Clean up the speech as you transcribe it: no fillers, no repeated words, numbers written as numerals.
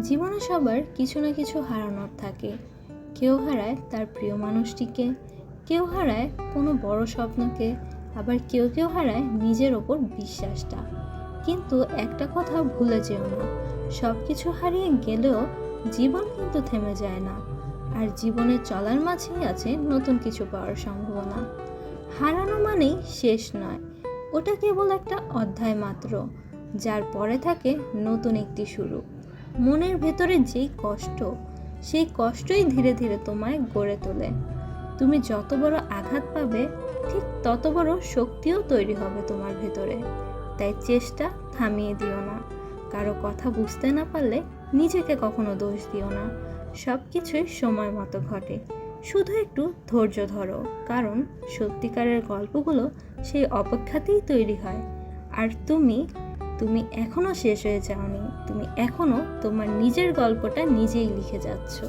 জীবনে সবার কিছু না কিছু হারানোর থাকে। কেউ হারায় তার প্রিয় মানুষটিকে, কেউ হারায় কোনো বড় স্বপ্নকে, আবার কেউ কেউ হারায় নিজের ওপর বিশ্বাসটা। কিন্তু একটা কথা ভুলে যেও না, সব কিছু হারিয়ে গেলেও জীবন কিন্তু থেমে যায় না। আর জীবনে চলার মাঝেই আছে নতুন কিছু পাওয়ার সম্ভাবনা। হারানো মানেই শেষ নয়, ওটা কেবল একটা অধ্যায় মাত্র, যার পরে থাকে নতুন একটি শুরু। মনের ভেতরে যেই কষ্ট, সেই কষ্টই ধীরে ধীরে তোমায় গড়ে তোলে। তুমি যত বড় আঘাত পাবে, ঠিক তত বড় শক্তিও তৈরি হবে তোমার ভেতরে। তাই চেষ্টা থামিয়ে দিও না। কারো কথা বুঝতে না পারলে নিজেকে কখনো দোষ দিও না। সব কিছুই সময় মতো ঘটে, শুধু একটু ধৈর্য ধরো। কারণ সত্যিকারের গল্পগুলো সেই অপেক্ষাতেই তৈরি হয়। আর তুমি তুমি এখনো শেষ হয়ে যাওনি, তুমি এখনো তোমার নিজের গল্পটা নিজেই লিখে যাচ্ছ।